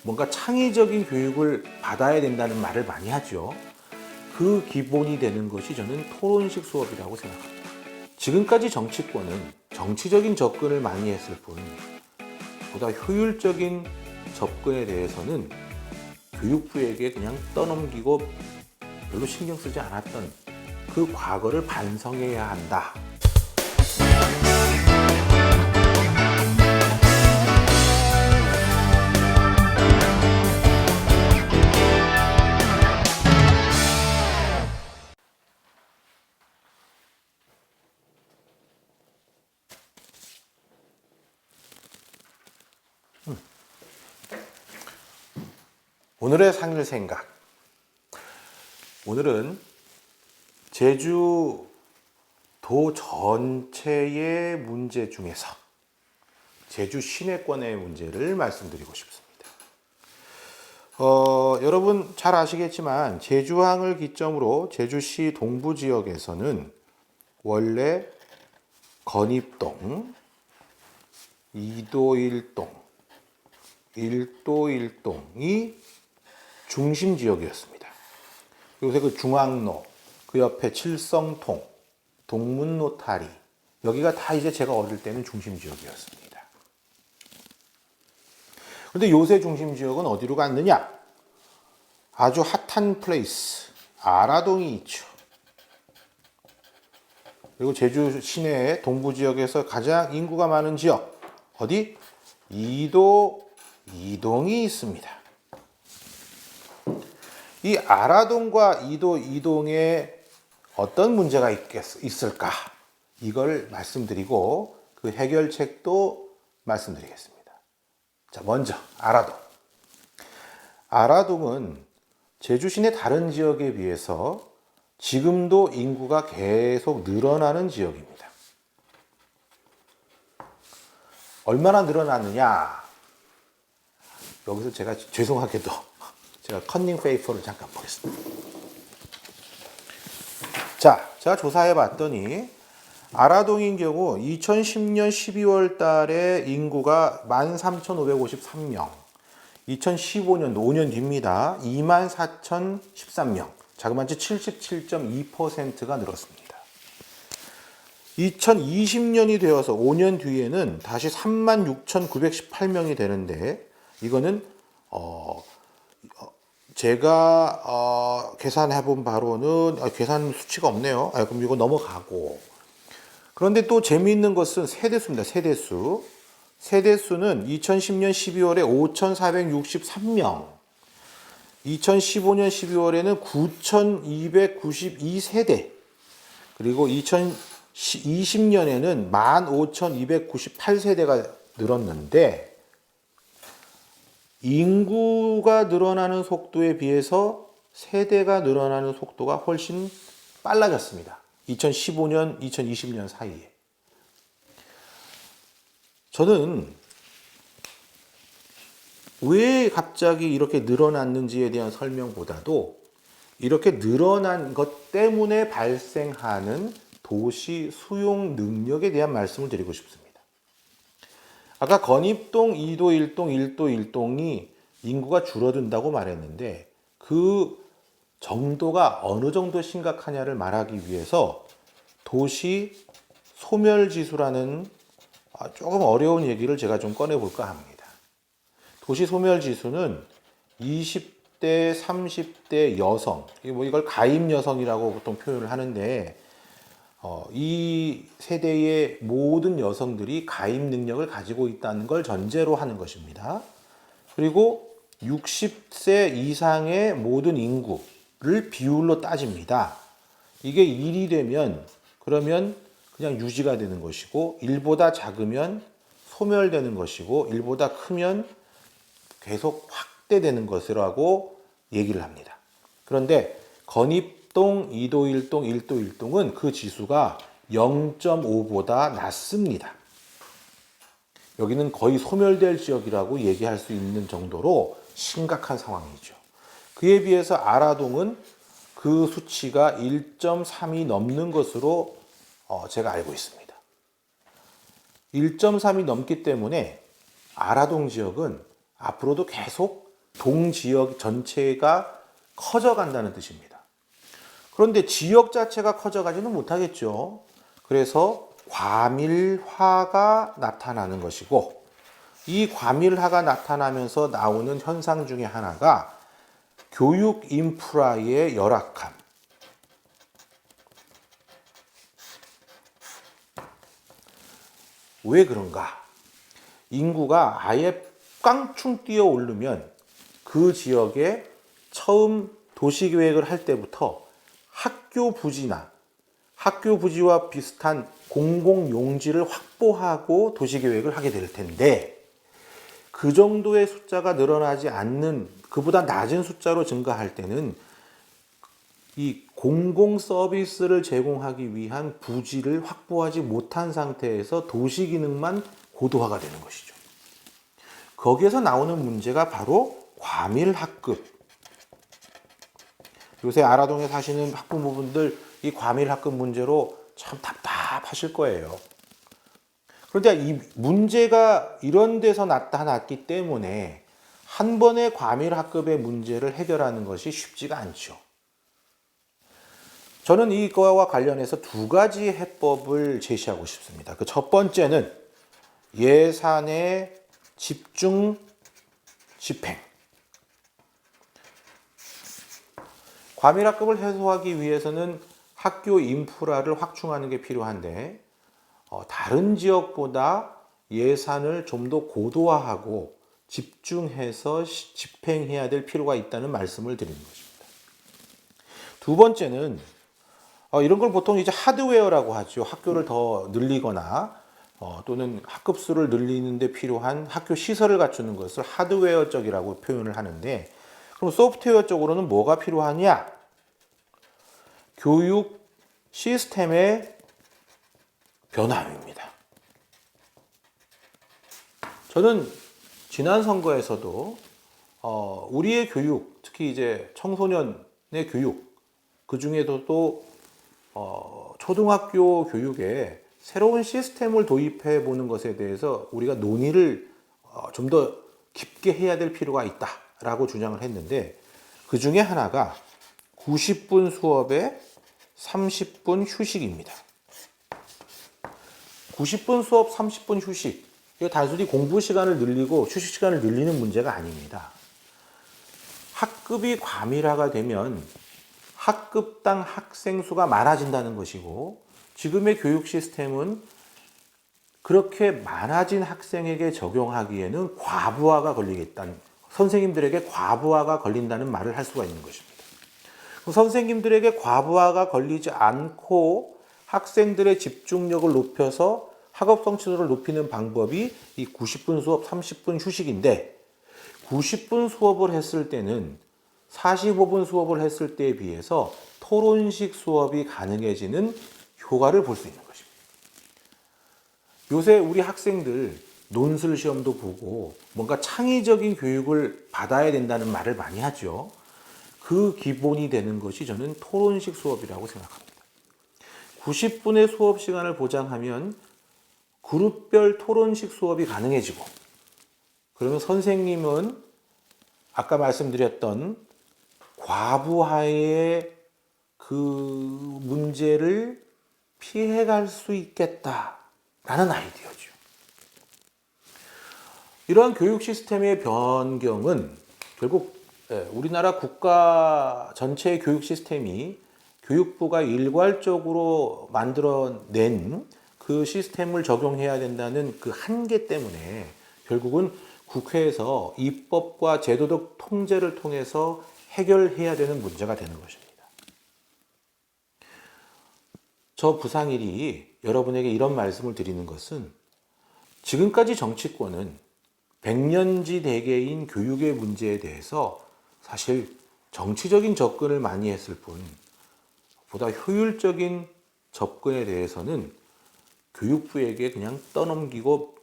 뭔가 창의적인 교육을 받아야 된다는 말을 많이 하죠. 그 기본이 되는 것이 저는 토론식 수업이라고 생각합니다. 지금까지 정치권은 정치적인 접근을 많이 했을 뿐 보다 효율적인 접근에 대해서는 교육부에게 그냥 떠넘기고 별로 신경 쓰지 않았던 그 과거를 반성해야 한다. 오늘의 상일 생각. 오늘은 제주도 전체의 문제 중에서 제주 시내권의 문제를 말씀드리고 싶습니다. 여러분 잘 아시겠지만 제주항을 기점으로 제주시 동부 지역에서는 원래 건입동, 2도 1동, 1도 1동이 중심 지역이었습니다. 요새 그 중앙로, 그 옆에 칠성통, 동문노타리, 여기가 다 이제 제가 어릴 때는 중심 지역이었습니다. 그런데 요새 중심 지역은 어디로 갔느냐? 아주 핫한 플레이스, 아라동이 있죠. 그리고 제주 시내의 동부 지역에서 가장 인구가 많은 지역, 어디? 2도 2동이 있습니다. 이 아라동과 2도 2동에 어떤 문제가 있을까? 이걸 말씀드리고 그 해결책도 말씀드리겠습니다. 자, 먼저 아라동. 아라동은 제주 시내 다른 지역에 비해서 지금도 인구가 계속 늘어나는 지역입니다. 얼마나 늘어났느냐? 여기서 제가 죄송하게도 제가 컨닝 페이퍼를 잠깐 보겠습니다. 자, 제가 조사해 봤더니 아라동인 경우 2010년 12월 달에 인구가 13,553명, 2015년도 5년 뒤입니다. 24,013명, 자그마치 77.2%가 늘었습니다. 2020년이 되어서 5년 뒤에는 다시 36,918명이 되는데 이거는 제가 계산해 본 바로는 계산 수치가 없네요. 그럼 이거 넘어가고. 그런데 또 재미있는 것은 세대수입니다. 세대수. 세대수는 2010년 12월에 5,463명, 2015년 12월에는 9,292세대, 그리고 2020년에는 15,298세대가 늘었는데 인구가 늘어나는 속도에 비해서 세대가 늘어나는 속도가 훨씬 빨라졌습니다. 2015년, 2020년 사이에. 저는 왜 갑자기 이렇게 늘어났는지에 대한 설명보다도 이렇게 늘어난 것 때문에 발생하는 도시 수용 능력에 대한 말씀을 드리고 싶습니다. 아까 건입동, 2도 1동, 1도 1동이 인구가 줄어든다고 말했는데 그 정도가 어느 정도 심각하냐를 말하기 위해서 도시 소멸지수라는 조금 어려운 얘기를 제가 좀 꺼내볼까 합니다. 도시 소멸지수는 20대, 30대 여성, 이걸 가임 여성이라고 보통 표현을 하는데 이 세대의 모든 여성들이 가임 능력을 가지고 있다는 걸 전제로 하는 것입니다. 그리고 60세 이상의 모든 인구를 비율로 따집니다. 이게 1이 되면 그러면 그냥 유지가 되는 것이고 1보다 작으면 소멸되는 것이고 1보다 크면 계속 확대되는 것이라고 얘기를 합니다. 그런데 건입동, 2도 1동, 1도 1동은 그 지수가 0.5보다 낮습니다. 여기는 거의 소멸될 지역이라고 얘기할 수 있는 정도로 심각한 상황이죠. 그에 비해서 아라동은 그 수치가 1.3이 넘는 것으로 제가 알고 있습니다. 1.3이 넘기 때문에 아라동 지역은 앞으로도 계속 동지역 전체가 커져간다는 뜻입니다. 그런데 지역 자체가 커져가지는 못하겠죠. 그래서 과밀화가 나타나는 것이고, 이 과밀화가 나타나면서 나오는 현상 중에 하나가 교육 인프라의 열악함. 왜 그런가? 인구가 아예 깡충 뛰어 오르면 그 지역에 처음 도시계획을 할 때부터 학교 부지와 비슷한 공공용지를 확보하고 도시계획을 하게 될 텐데, 그 정도의 숫자가 늘어나지 않는, 그보다 낮은 숫자로 증가할 때는 이 공공 서비스를 제공하기 위한 부지를 확보하지 못한 상태에서 도시 기능만 고도화가 되는 것이죠. 거기에서 나오는 문제가 바로 과밀학급. 요새 아라동에 사시는 학부모분들 이 과밀학급 문제로 참 답답하실 거예요. 그런데 이 문제가 이런 데서 나타났기 때문에 한 번에 과밀학급의 문제를 해결하는 것이 쉽지가 않죠. 저는 이거와 관련해서 두 가지 해법을 제시하고 싶습니다. 그 첫 번째는 예산의 집중 집행. 과밀학급을 해소하기 위해서는 학교 인프라를 확충하는 게 필요한데, 다른 지역보다 예산을 좀 더 고도화하고 집중해서 집행해야 될 필요가 있다는 말씀을 드리는 것입니다. 두 번째는 이런 걸 보통 이제 하드웨어라고 하죠. 학교를 더 늘리거나 또는 학급 수를 늘리는 데 필요한 학교 시설을 갖추는 것을 하드웨어 쪽이라고 표현을 하는데, 그럼 소프트웨어 쪽으로는 뭐가 필요하냐? 교육 시스템의 변화입니다. 저는 지난 선거에서도 우리의 교육, 특히 이제 청소년의 교육, 그 중에서도 초등학교 교육에 새로운 시스템을 도입해 보는 것에 대해서 우리가 논의를 좀 더 깊게 해야 될 필요가 있다라고 주장을 했는데, 그 중에 하나가 90분 수업에 30분 휴식입니다. 90분 수업, 30분 휴식. 이거 단순히 공부 시간을 늘리고 휴식 시간을 늘리는 문제가 아닙니다. 학급이 과밀화가 되면 학급당 학생 수가 많아진다는 것이고, 지금의 교육 시스템은 그렇게 많아진 학생에게 적용하기에는 과부하가 걸리겠다는, 선생님들에게 과부하가 걸린다는 말을 할 수가 있는 것입니다. 선생님들에게 과부하가 걸리지 않고 학생들의 집중력을 높여서 학업 성취도를 높이는 방법이 이 90분 수업, 30분 휴식인데, 90분 수업을 했을 때는 45분 수업을 했을 때에 비해서 토론식 수업이 가능해지는 효과를 볼 수 있는 것입니다. 요새 우리 학생들 논술 시험도 보고 뭔가 창의적인 교육을 받아야 된다는 말을 많이 하죠. 그 기본이 되는 것이 저는 토론식 수업이라고 생각합니다. 90분의 수업 시간을 보장하면 그룹별 토론식 수업이 가능해지고, 그러면 선생님은 아까 말씀드렸던 과부하의 그 문제를 피해갈 수 있겠다라는 아이디어죠. 이러한 교육 시스템의 변경은 결국 우리나라 국가 전체의 교육 시스템이 교육부가 일괄적으로 만들어낸 그 시스템을 적용해야 된다는 그 한계 때문에 결국은 국회에서 입법과 제도적 통제를 통해서 해결해야 되는 문제가 되는 것입니다. 저 부상일이 여러분에게 이런 말씀을 드리는 것은, 지금까지 정치권은 백년지 대계인 교육의 문제에 대해서 사실 정치적인 접근을 많이 했을 뿐, 보다 효율적인 접근에 대해서는 교육부에게 그냥 떠넘기고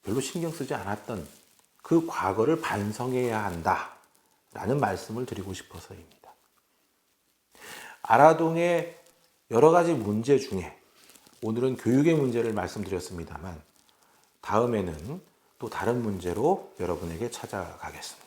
별로 신경 쓰지 않았던 그 과거를 반성해야 한다라는 말씀을 드리고 싶어서입니다. 아라동의 여러 가지 문제 중에 오늘은 교육의 문제를 말씀드렸습니다만, 다음에는 또 다른 문제로 여러분에게 찾아가겠습니다.